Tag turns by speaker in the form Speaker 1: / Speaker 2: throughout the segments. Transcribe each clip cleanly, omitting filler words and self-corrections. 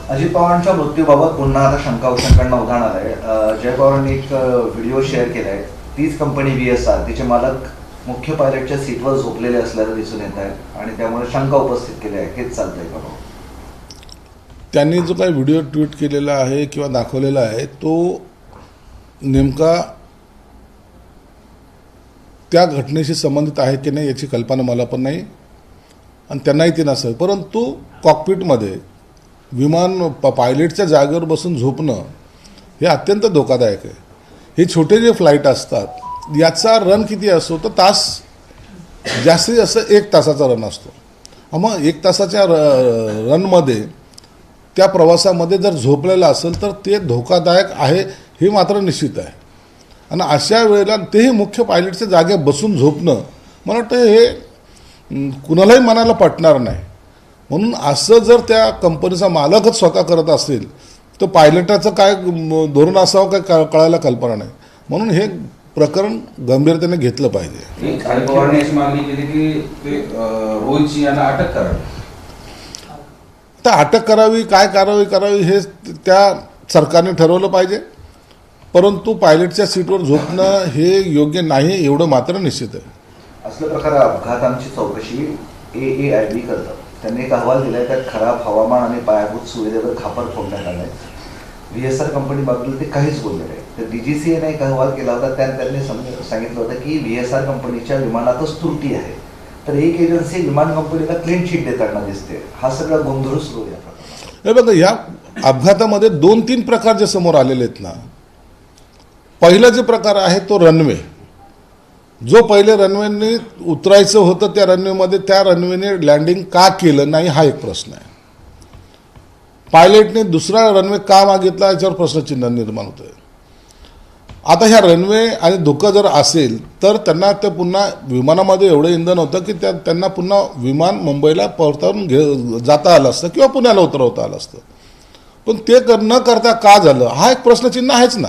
Speaker 1: अजित पवारांच्या मृत्यूबाबत पुन्हा आता शंका उशांकडनं उधाण आलंय. जय पवारांनी एक व्हिडिओ शेअर केलाय. तीच कंपनी VSR, तिचे मालक मुख्य पायलटच्या सीटवर झोपलेले असल्याचं दिसून येत आहे आणि त्यामुळे शंका उपस्थित केली आहे. हेच चालतंय का?
Speaker 2: त्यांनी जो काही व्हिडिओ ट्विट केलेला आहे किंवा दाखवलेला आहे तो नेमका त्या घटनेशी संबंधित आहे की नाही याची कल्पना मला पण नाही आणि त्यांनाही ती नसेल. परंतु कॉकपिटमध्ये विमान पायलटच्या जागेवर बसून झोपणं हे अत्यंत धोकादायक आहे. हे छोटे जे फ्लाईट असतात याचा रन किती असतो तर तास, जास्तीत जास्त 1 तासाचा रन असतो. मग 1 तासाच्या रनमध्ये त्या प्रवासामध्ये जर झोपलेला असेल तर ते धोकादायक आहे हे मात्र निश्चित आहे. आणि अशा वेळेला तेही मुख्य पायलटच्या जागेवर बसून झोपणं मला वाटतं हे कुणालाही मनाला पटणार नाही. म्हणून असं जर त्या कंपनीचा मालकच स्वतः करत असेल तर पायलटाचं काय धोरण असावं काय कळायला कल्पना नाही. म्हणून हे प्रकरण गंभीरतेने घेतलं पाहिजे.
Speaker 3: पवारांनी अशी मागणी केली की ते रोहित सिंह यांना अटक करावी.
Speaker 2: तर अटक करावी, काय कारवाई करावी हे त्या सरकारने ठरवलं पाहिजे. परंतु पायलटच्या सीटवर झोपणं हे योग्य नाही एवढं मात्र निश्चित आहे.
Speaker 1: असल्या प्रकारे अपघातांची चौकशी AAIB करतं. त्यांनी एक अहवाल दिलाय. त्यात खराब हवामान आणि पायाभूत सुविधेवर खापर फोडण्यात आलाय. VSR कंपनीबद्दल ते काहीच बोलले नाही. तर DGCAने एक अहवाल केला होता. त्यात त्यांनी सांगितलं होतं की VSR कंपनीच्या विमानातच त्रुटी आहे. तर एक एजन्सी विमान कंपनीला क्लीन शीट देताना दिसते. हा सगळा गोंधळ सुरू आहे.
Speaker 2: हे बघा, या अपघातामध्ये 2-3 प्रकार जे समोर आलेले आहेत ना. पहिला जे प्रकार आहे तो रनवे. जो पहिले रनवेने उतरायचं होतं त्या रनवेने लँडिंग का केलं नाही हा एक प्रश्न आहे. पायलटने दुसरा रनवे का मागितला याच्यावर प्रश्नचिन्ह निर्माण होतं आहे. आता ह्या रनवे आणि धोका जर असेल तर त्यांना ते पुन्हा विमानामध्ये एवढं इंधन होतं की त्यांना पुन्हा विमान मुंबईला परतवून जाता आलं असतं किंवा पुण्याला उतरवता आलं असतं. पण ते न करता का झालं हा एक प्रश्नचिन्ह आहेच ना.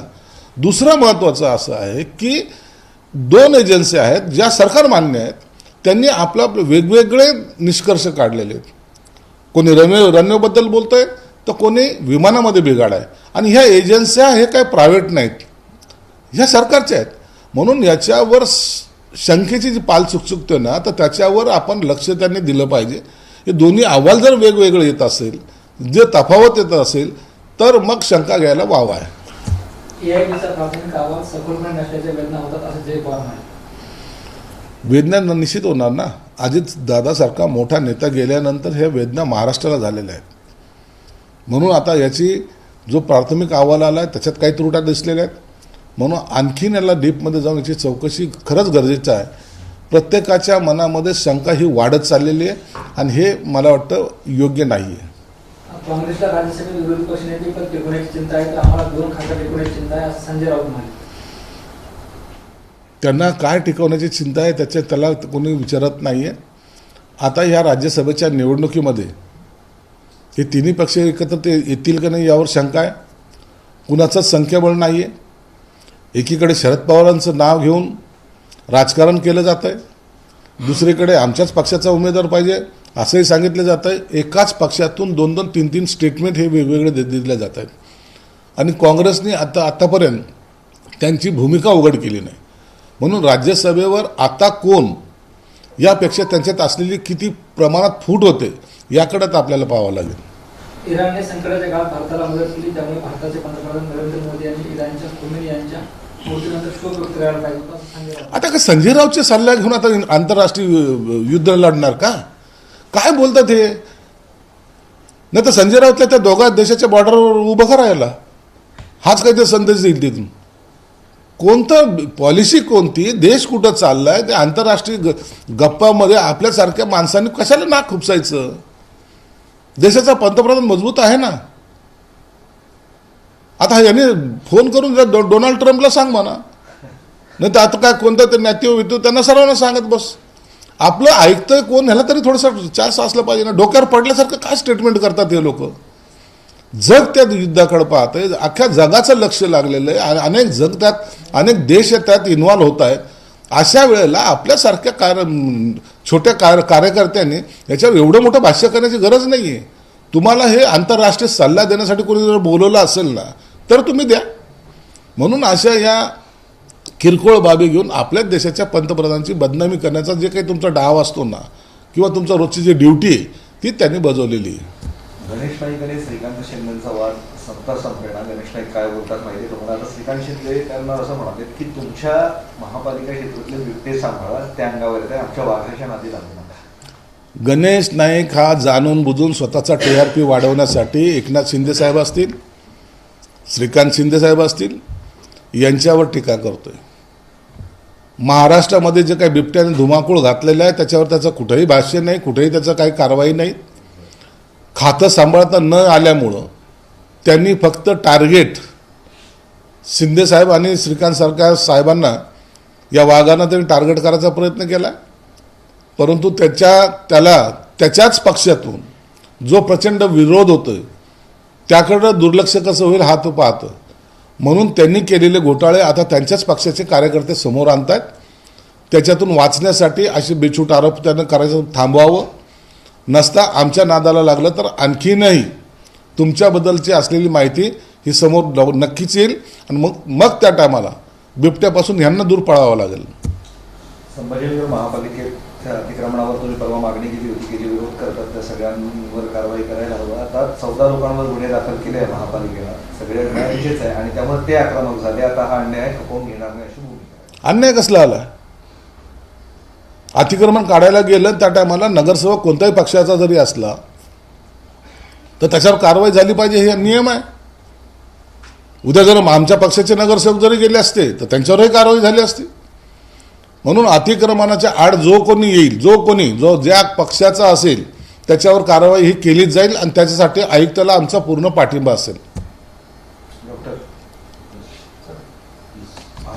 Speaker 2: दुसरं महत्त्वाचं असं आहे की 2 एजन्सी आहेत ज्या सरकार मान्य आहेत. त्यांनी आपला वेगवेगळे निष्कर्ष काढलेले आहेत. कोणी रनवेबद्दल बोलत आहे तर कोणी विमानामध्ये बिघाड आहे. आणि ह्या एजन्स्या हे काय प्रायव्हेट नाहीत, ह्या सरकारच्या आहेत. म्हणून याच्यावर शंकेची जी पाल चुकचुकते ना तर त्याच्यावर आपण लक्ष त्यांनी दिलं पाहिजे. हे दोन्ही अहवाल जर वेगवेगळे येत असेल, जे तफावत येत असेल तर मग शंका घ्यायला वाव आहे.
Speaker 4: AIBचा प्राथमिक अहवाल सखोलपणे नसल्याच्या वेदना होतात असं जय पवार म्हणाले.
Speaker 2: वेदना निश्चित होणार ना. अजित दादासारखा मोठा नेता गेल्यानंतर ह्या वेदना महाराष्ट्राला झालेल्या आहेत. म्हणून आता याची जो प्राथमिक अहवाल आला आहे त्याच्यात काही त्रुटा दिसलेल्या आहेत. म्हणून आणखीन याला डीपमध्ये जाऊन याची चौकशी खरंच गरजेचं आहे. प्रत्येकाच्या मनामध्ये शंका ही वाढत चाललेली आहे आणि हे मला वाटतं योग्य नाही आहे.
Speaker 4: काँग्रेसला राज्यसभेत विरोधी पक्षनेते पण टिकवण्याची चिंता आहे तर आम्हाला 2 खासदार टिकवण्याची चिंता आहे असं संजय राऊत म्हणाले.
Speaker 2: त्यांना काय टिकवण्याची चिंता आहे त्याला कोणी विचारत नाही आहे. आता ह्या राज्यसभेच्या निवडणुकीमध्ये हे तिन्ही पक्ष एकत्र ते येतील का नाही यावर शंका आहे. कुणाचंच संख्याबळ नाही आहे. एकीकडे शरद पवारांचं नाव घेऊन राजकारण केलं जातं आहे, दुसरीकडे आमच्याच पक्षाचा उमेदवार पाहिजे असंही सांगितलं जातं आहे. एकाच पक्षातून 2-2, 3-3 स्टेटमेंट हे वेगवेगळे दिले जात आहेत. आणि काँग्रेसने आतापर्यंत त्यांची भूमिका उघड केली नाही. म्हणून राज्यसभेवर आता कोण यापेक्षा त्यांच्यात असलेली किती प्रमाणात फूट होते याकडेच आपल्याला पाहावं लागेल.
Speaker 4: इराणने संकटाच्या काळात भारताला मदत केली त्यामुळे भारताचे पंतप्रधान नरेंद्र मोदी यांनी इराणच्या खोमेनी यांच्या मृत्यूनंतर शोक व्यक्त करायला पाहिजे होता असं संजय राऊत.
Speaker 2: आता का संजय राऊतचे सल्ला घेऊन आता आंतरराष्ट्रीय युद्ध लढणार का? काय बोलतात हे? नाही तर संजय राऊतला त्या दोघा देशाच्या बॉर्डरवर उभं करायला हाच काहीतरी संदेश देईल तिथून. कोणतं पॉलिसी, कोणती, देश कुठं चाललाय ते आंतरराष्ट्रीय गप्पामध्ये आपल्यासारख्या माणसांनी कशाला नाक खुपसायचं? देशाचा पंतप्रधान मजबूत आहे ना. आता याने फोन करून डोनाल्ड ट्रम्पला सांग म्हणा, नाही तर आता काय कोणतं ते नातेवाईक वित्तो त्यांना सर्वांना सांगत बस. आपलं ऐकतंय कोण ह्याला तरी थोडंसं चान्स असलं पाहिजे ना. डोक्यावर पडल्यासारखं काय स्टेटमेंट करतात हे लोक? जग त्या युद्धाकडे पाहतंय. अख्ख्या जगाचं लक्ष लागलेलं आहे आणि अनेक देश त्यात इन्व्हॉल्व होत आहेत. अशा वेळेला आपल्यासारख्या छोट्या कार्यकर्त्यांनी याच्यावर एवढं मोठं भाष्य करण्याची गरज नाही आहे. तुम्हाला हे आंतरराष्ट्रीय सल्ला देण्यासाठी कोणी जर बोलवलं असेल ना तर तुम्ही द्या. म्हणून अशा या किरकोळ बाबी घेऊन आपल्याच देशाच्या पंतप्रधानांची बदनामी करण्याचा जे काही तुमचा डाव असतो ना किंवा तुमचा रोजची जी ड्युटी आहे ती त्यांनी बजावलेली आहे.
Speaker 1: गणेश नाईक आणि श्रीकांत शिंदेचा वाद सत्ता संपेना. गणेश नाईक काय बोलतात माहिती आहे तुम्हाला? आता श्रीकांत शिंदे त्यांना असं म्हणाले की तुमच्या महापालिका क्षेत्रातले बिबटे सांभाळा, त्या अंगावर येते, आमच्या वाघाच्या नादी लागू नका.
Speaker 2: गणेश नाईक हा जाणून बुजून स्वतःचा TRP वाढवण्यासाठी एकनाथ शिंदे साहेब असतील, श्रीकांत शिंदे साहेब असतील यांच्यावर टीका करतोय. महाराष्ट्रामध्ये जे काही बिबट्याने धुमाकूळ घातलेलं आहे त्याच्यावर त्याचं कुठेही भाष्य नाही, कुठेही त्याचं काही कारवाई नाही. खातं सांभाळता न आल्यामुळं त्यांनी फक्त टार्गेट शिंदे साहेब आणि श्रीकांत सारख्या साहेबांना, या वाघांना त्यांनी टार्गेट करायचा प्रयत्न केला. परंतु त्याला त्याच्याच पक्षातून जो प्रचंड विरोध होतोय त्याकडं दुर्लक्ष कसं होईल हा तो पाहतो. म्हणून त्यांनी केलेले घोटाळे आता त्यांच्याच पक्षाचे कार्यकर्ते समोर आणतात. त्याच्यातून वाचण्यासाठी असे बेछूट आरोप त्यांना करायचं थांबवावं. नसता आमच्या नादाला लागलं तर आणखीनही तुमच्याबद्दलची असलेली माहिती ही समोर नक्कीच येईल आणि मग त्या टायमाला बिबट्यापासून ह्यांना दूर पळावं लागेल.
Speaker 1: संभाजीनगर महापालिकेच्या अतिक्रमणावर तुम्ही परवा मागणी केली होती की जे विरोध करतात त्या सगळ्यांवर कारवाई करायला हवं. आता 14 लोकांवर गुन्हे दाखल केले आहे महापालिकेला, सगळे अन्यायाचेच आहे आणि त्यामुळे ते आक्रमक झाले. आता हा अन्याय खपवून घेणार नाही अशी भूमिका आहे.
Speaker 2: अन्याय कसला आला? अतिक्रमण काढायला गेलं त्या टायमाला नगरसेवक कोणत्याही पक्षाचा जरी असला तर त्याच्यावर कारवाई झाली पाहिजे, हे नियम आहे. उद्या जर आमच्या पक्षाचे नगरसेवक जरी गेले असते तर त्यांच्यावरही कारवाई झाली असती. म्हणून अतिक्रमणाच्या आड जो कोणी येईल, जो ज्या पक्षाचा असेल त्याच्यावर कारवाई ही केलीच जाईल आणि त्याच्यासाठी आयुक्ताला आमचा पूर्ण पाठिंबा असेल.
Speaker 1: डॉक्टर,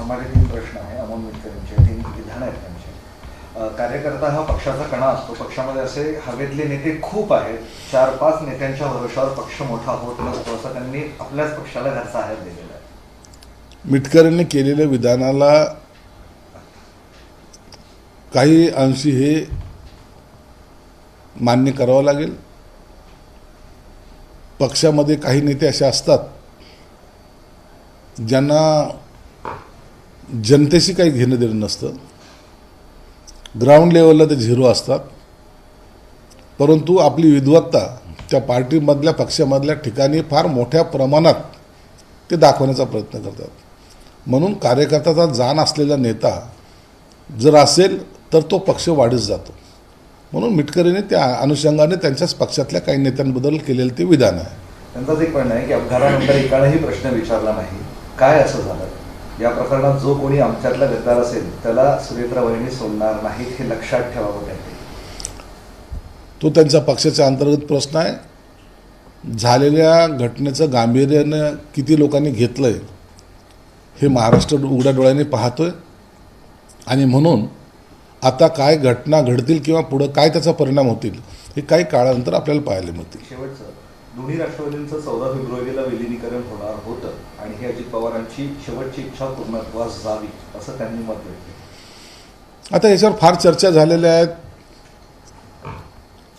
Speaker 1: माझे 3 प्रश्न आहे अमोल मिटकरांचे, 3 विधान आहेत त्यांचे. कार्यकर्ता हा पक्षाचा कणा असतो. पक्षामध्ये असे हवेतले नेते खूप आहेत. 4-5 नेत्यांच्या भरोशावर पक्ष मोठा होत नसतो असं त्यांनी आपल्याच पक्षाला घरचा आहेर दिलेला आहे.
Speaker 2: मिटकरींनी केलेल्या विधानाला काही अंशी हे मान्य करावं लागेल. पक्षामध्ये काही नेते असे असतात ज्यांना जनतेशी काही घेणं देणं नसतं. ग्राउंड लेवलला ते झिरो असतात. परंतु आपली विद्वत्ता त्या पार्टीमधल्या पक्षामधल्या ठिकाणी फार मोठ्या प्रमाणात ते दाखवण्याचा प्रयत्न करतात. म्हणून कार्यकर्त्याचा जाण असलेला नेता जर असेल तर तो पक्ष वाढत जातो. म्हणून मिटकरीने त्या अनुषंगाने त्यांच्याच पक्षातल्या काही नेत्यांबद्दल केलेलं ते विधान आहे.
Speaker 1: त्यांचाच एक म्हणणं आहे की अपघातानंतर एकालाही प्रश्न विचारला नाही, काय असं झालं. या प्रकरणात जो कोणी आमच्यातला गद्दार असेल त्याला सुरेत्रा वहिनी सोडणार नाहीत, हे लक्षात ठेवावं त्यांनी.
Speaker 2: तो त्यांच्या पक्षाच्या अंतर्गत प्रश्न आहे. झालेल्या घटनेचं गांभीर्यानं किती लोकांनी घेतलंय हे महाराष्ट्र उघड्या डोळ्यांनी पाहतोय. आणि म्हणून आता काय घटना घडतील किंवा पुढं काय त्याचा परिणाम होतील हे काही काळानंतर आपल्याला पाहायला मिळतील.
Speaker 1: शेवटचं, दोन्ही राष्ट्रवादींचं 14 फेब्रुवारीला विलिनीकरण होणार होतं आणि ही अजित पवारांची शेवटची इच्छा पूर्णत्वास जावी असं त्यांनी मत व्यक्त केलं.
Speaker 2: आता याच्यावर फार चर्चा झालेल्या आहेत.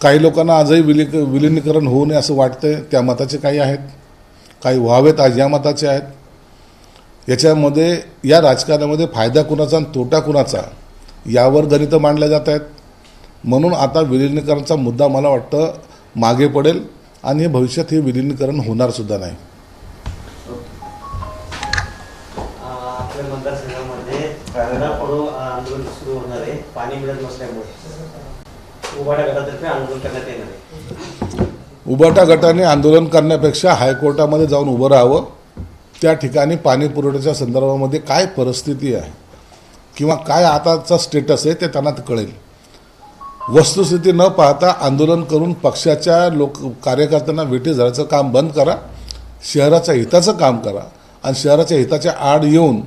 Speaker 2: काही लोकांना आजही विलिनीकरण होऊ नये असं वाटतंय. त्या मताचे काही आहेत, काही व्हावेत आज या मताचे आहेत. याच्यामध्ये या राजकारणामध्ये फायदा कुणाचा आणि तोटा कुणाचा यावर गणितं मांडल्या जात आहेत. म्हणून आता विलिनीकरणाचा मुद्दा मला वाटतं मागे पडेल आणि भविष्यात हे विलिनीकरण होणार सुद्धा नाही.
Speaker 5: आपल्या मतदारसंघामध्ये पडो आंदोलन सुरू होणार आहे. पाणी मिळत नसल्यामुळे उभाटा गटातर्फे आंदोलन करण्यात येणार आहे.
Speaker 2: उभाटा गटाने आंदोलन करण्यापेक्षा हायकोर्टामध्ये जाऊन उभं राहावं. त्या ठिकाणी पाणी पुरवठ्याच्या संदर्भामध्ये काय परिस्थिती आहे किंवा काय आताचा स्टेटस आहे ते त्यांना कळेल. वस्तुस्थिती न पाहता आंदोलन करून पक्षाच्या कार्यकर्त्यांना वेठी धरायचं काम बंद करा. शहराच्या हिताचं काम करा आणि शहराच्या हिताच्या आड येऊन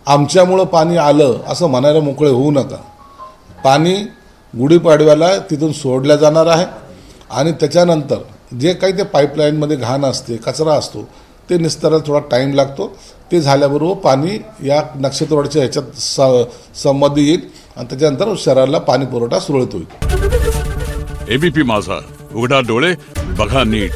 Speaker 2: आमच्यामुळं पाणी आलं असं म्हणायला मोकळे होऊ नका. पाणी गुढीपाडव्याला तिथून सोडल्या जाणार आहे आणि त्याच्यानंतर जे काही ते पाईपलाईनमध्ये घाण असते, कचरा असतो, ते निस्तारायला थोडा टाईम लागतो. ते झाल्याबरोबर पाणी या नक्षत्रवाडीच्या ह्याच्यात संमती येईल आणि त्याच्यानंतर शहराला पाणी पुरवठा सुरळीत होईल.
Speaker 6: एबीपी माझा, उघडा डोळे बघा नीट.